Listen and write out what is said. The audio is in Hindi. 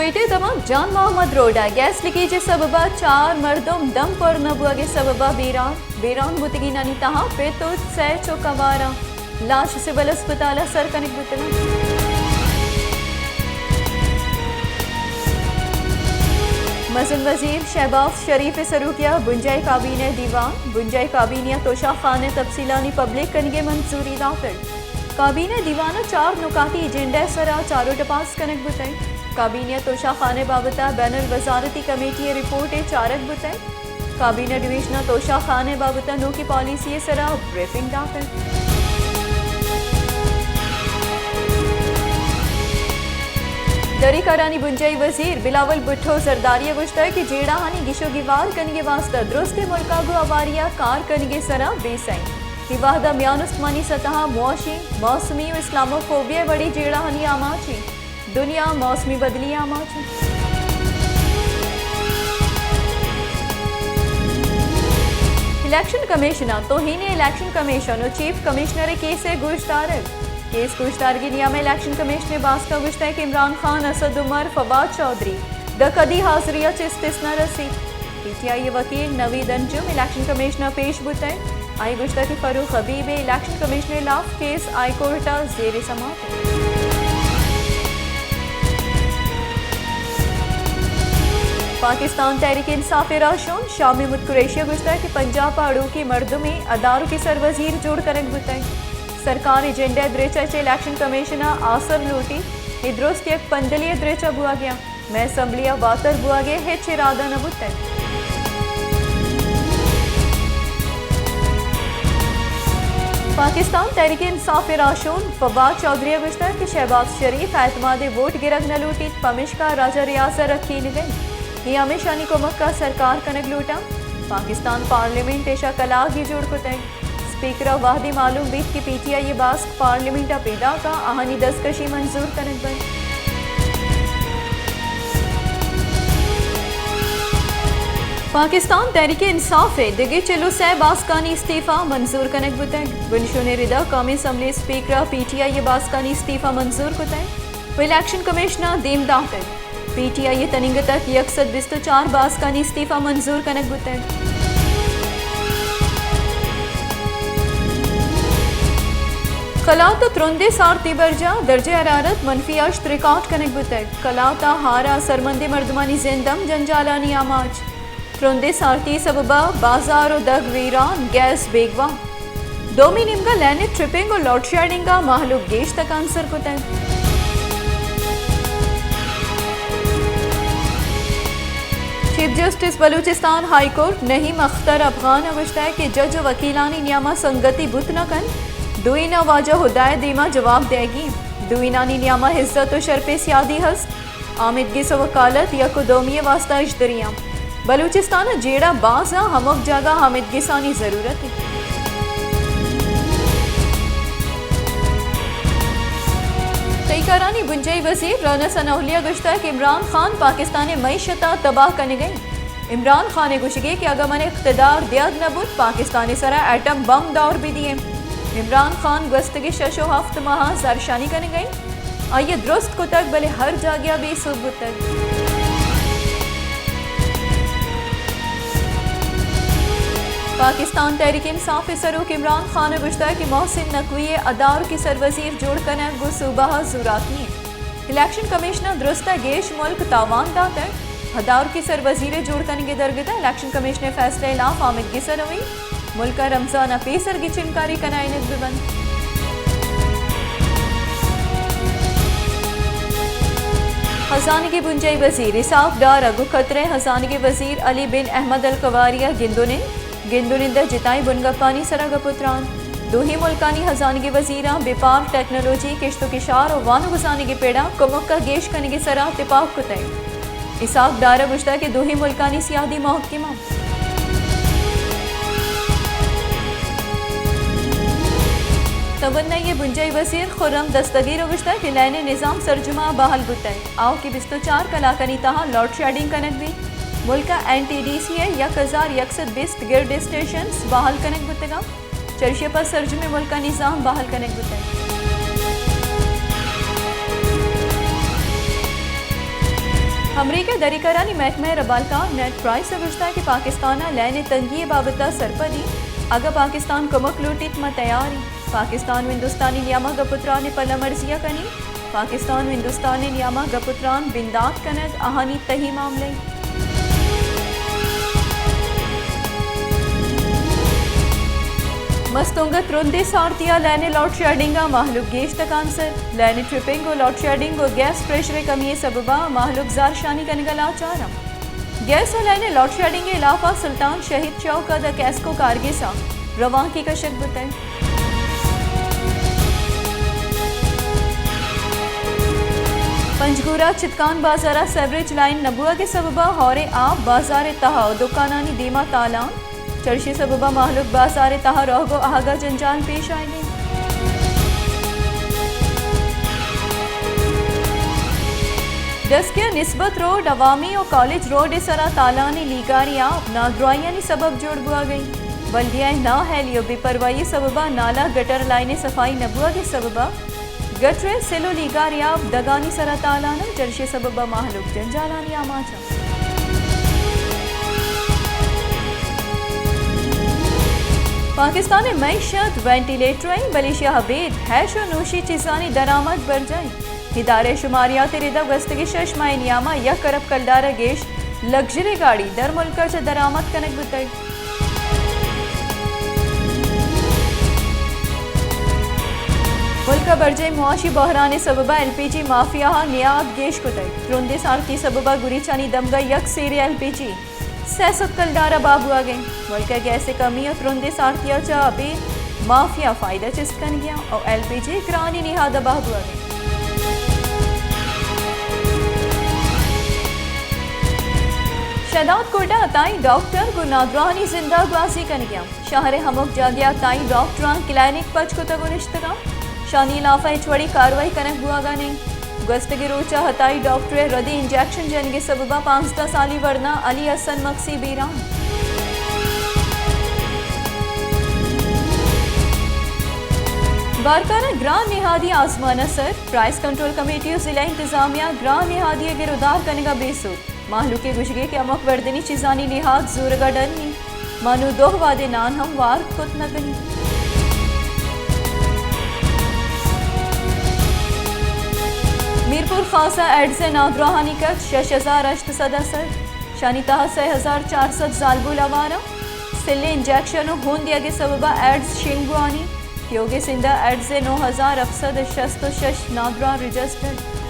पेटे दमक जान मोहम्मद रोडा गैस लीकेज सबबा 4 मर्दम दम पर नबुआगे सबबा बेरान बुतगी नानी तहा पे तो सै चौकवारा लाश सिविल अस्पताल सर कनिक बुतगा मज़न वजीर शहबाज शरीफ सरूकिया बुंजाई काबीने दीवान बुंजाई काबीनिया तोशा खान तफसीलानी पब्लिक कनगे मंजूरी दाखिल काबीने दीवाना 4 नुकाती एजेंडा सरा चारों टपास कनक बुताई काबीनिया तोशा खाने बाबता बैनुल वजारती कमेटी रिपोर्ट चारक बुताई काबीना डिवीजन तोशा खाने बाबता नो की पॉलिसी सरा ब्रीफिंग दाखिल दरी करानी बुंजाई वजीर बिलावल भुट्टो सरदारिया गुश्ता की जेड़ा हानी गिशो गिवार कनगे वास्ता दुरुस्ते मुल्का गो अवारिया कार कनगे सरा बेसाई विवाहदा म्यान उस्मानी सतह मुआशी मौसमी व इस्लामोफोबिया बड़ी जेड़ा हानी आमाची दुनिया मौसमी बदली आमाची इलेक्शन कमिश्नर तोहीन इलेक्शन कमीशन और chief commissioner case गुश्तारक case गुश्तारगी नियाम election commissioner बास का गुश्ता है कि इमरान खान असद उमर फवाद चौधरी द कदी हाजिरिया इस्तिस्ना रसी पीटीआई वकील नवीद अंजुम इलेक्शन कमिश्नर पेश बुताई आई गुश्ता की फरूख हबीब इलेक्शन कमिश्नर लाफ केस आई कोर्टा जेर समात पाकिस्तान तहरीक इंसाफ राशून शामी मुतकुरेशिया गुश्ता है कि पंजाब पहाड़ों की मर्दों में अदारों की सरवजीर जोड़ करक बुताई सरकार एजेंडा द्रेचा इलेक्शन कमिश्नर आसर लूटी इद्रोस की एक पंदलिया द्रेचा बुआ गया मैं असम्बलिया वातर बुआ गया है चिरादा नबुत पाकिस्तान तहरीक इंसाफ राशून फवाद चौधरी गुश्ता कि शहबाज शरीफ एतमाद वोट गिरक न लूटी पमिश का राजा रियाजा रखी न गई ये हमेशानी को मक्का सरकार कनक लूटा पाकिस्तान पार्लियामेंट ऐशा कलाक ही जोड़ को तय स्पीकर वाहदी मालूम बीत की पीटीआई ये बास पार्लियामेंट पैदा का आहानी दस्तकशी मंजूर कनक बन पाकिस्तान तहरीक इंसाफ है दिगे चलो सह बासकानी इस्तीफा मंजूर कनक बुतग बुनशुन रिदा कौमी असम्बली स्पीकर पीटीआई ये बासकानी इस्तीफा मंजूर कुतग इलेक्शन कमिश्नर दीम दाखिल पीटीआई तनिंग तक 124 बासकानी इस्तीफा मंजूर कनक बुतग कलाउता त्रुंदे सारती बरजा दर्जे हरारत मनफी रिकॉर्ड कनक बुतग कलाउता हारा सरमंदे मर्दमानी जिंदम जंजालानी आमाज त्रुंदे सारती सबबा बाजार और दग वीरान गैस बेगवा दोमी निमगा लैने ट्रिपिंग और लोड शेडिंग का महलूक गेश तक आंसर कुतग chief justice Balochistan high court Naeem Akhtar अफगान गुश्ता है कि जज वकीलानी नियामा संगति बुत न कन दुईना वाजा हुदायत दीमा जवाब देगी दुईनानी नियामा हिज्जत और शर्पे सियादी हस्त आमिदगी से वकालत या कुदोमिय वास्ता इश्तरियाँ बलूचिस्तान जेड़ा बाजा हमक जगह हामिदगी सानी ज़रूरत है तईकारानी बुंजाई वजीर राना सनाउलिया गुश्ता कि इमरान खान पाकिस्तान मईशता तबाह करने गए इमरान खान ने गुशगे कि अगर मैंने इख्तदार दिया नबुत पाकिस्तानी सरा एटम बम दौर भी दिए इमरान खान गस्तगी शशो हफ्त माह सरशानी करने गई आइए दुरुस्त को तक भले हर जागिया बेसुब तक पाकिस्तान तहरीक इंसाफ सरूक इमरान खान ने गुश्ता कि मोहसिन नकवी अदार की सरवजीर जोड़ कर गुसूबा जुराती इलेक्शन कमिश्नर दुरुस्ता गेश मुल्क तावान दाता अदार की सरवजीर जोड़ करने दरगता इलेक्शन कमिश्नर फैसले लाफ आमिदगी सरवी मुल्क रमजान पेसर की चिनकारी कनाइनत बिबन हजानी की बुंजाई वजीर इसाफ डार अगु खतरे हजानी के वजीर अली बिन अहमद अल कवारिया गिंदुनिंदा जिताई बुनगपानी सरगपुत्रान दूही मुल्कानी हजानी के वजीरा बेपार टेक्नोलॉजी किश्तो किशार और वानु गुजानी के पेड़ा कुमुक्का गेश कनी के सरा तिपाक कुतई इसाफ डारा गुश्ता के दूही मुल्कानी सियादी महकमा तवन्ना ये बुंजाई वजीर खुर्रम दस्तगीर गुश्ता कि लैने निज़ाम सरजुमा बहाल बुतई आओ कि 24 कलाकनी तहा लोड शेडिंग कनक भी मुल्क NTDC है 1120 गिर्ड स्टेशन बहाल कनक बुतगा चर्चे पर सरजुमे मुल्क का निज़ाम बहाल कनक बुतई अमरीका दरीकरानी महकमे रबालकान नेट प्राइस गुश्ता कि पाकिस्तान लैने तंगी बाबत सरपदी अगर पाकिस्तान कमक लूटित में तैयारी पाकिस्तान हिंदुस्तानी नियामा गपुत्रान पल मर्जिया कनी पाकिस्तान हिंदुस्तान नियामा गपुत्रान बिंदात कनद आहानी तही मामले मस्तुंगत रुंदे सारतिया लैने लॉट शेडिंगा माहलुक गेश तक आंसर लैने ट्रिपिंग और लॉट शेडिंग और गैस प्रेशर कमी सबबा माहलुक जार शानी कनगला चारा गैस और लैने लॉट शेडिंग इलाफा सुल्तान शहीद चौक द कैस्को कारगे सा रवां की कशक बताए पंजगुरा चितकान बाजारा सेवरेज लाइन नबुआ के सबबा हौरे आप बाजार तहा दुकानानी दीमा तालान चर्शी सबबा माहलुक बाजार तहा रोहगो आगा जंजाल पेश आएंगे डस्किया निस्बत रोड अवामी और कॉलेज रोड सरा तालानी लीगारिया नादरायानी सबब जोड़ बुआ गई बल्दिया ना हैलियो बेपरवाही सबबा नाला गटर लाइने सफाई नबुआ के सबबा गटरे सेलो लीगारिया दगानी सरा तालाना चर्शी सबबा माहलुक जंजालानी आमाचा पाकिस्तान मैशत वेंटिलेटर मलेशिया हबीद हैश और नोशी चीज़ानी दरामद बढ़ जाए इदारे शुमारियात रिदा गस्तगी शशमाए नियामा या करब कलदारा गेश लग्जरी गाड़ी दर मुल्क च दरामद कनक बुतई मुल्क बरजे मुआशी बहरान सबबा LPG माफिया नियाब गेश कुतई रुंदे सारती सबबा गुरीचानी दमगा यक सेरे LPG सियासत कलदारा बाबू आ गई मुल्क गैस कमी और रुंदे सारतिया चा अभी माफिया फायदा चिस्कन गया और LPG करानी निहादा बाबू आ गई शहदाद कोटा ताई डॉक्टर को नादरानी जिंदा गुआसी कन गया शहर हमक जागिया ताई डॉक्टरान क्लिनिक पच को तगुनिश्तगा शानी लाफा छड़ी कार्रवाई कनक बुआगा नहीं गस्तगी रोचा हताई डॉक्टर रदी इंजेक्शन जनगे सबबा 15 साली वरना अली हसन मक्सी बीरान बारकाना ग्राम निहादी आसमान असर प्राइस कंट्रोल कमेटी और जिला इंतजामिया ग्राम निहादी गिरदार कनेगा बेसो माहलू के गुजगे के अमक वर्दनी चीजानी लिहाज जोरगा डरनी मानो दो वादे नान हम वार कुत न कहीं मीरपुर खासा एड से नादराहानी कच 6000 अश्त सदसर शानी तहा 6400 जालबू लवारा सिले इंजेक्शन खून दिया के सबबा एड्स शिंगुआनी योगे सिंधा एड से 9000 अफसद शस्त शश नादरा रजिस्टर्ड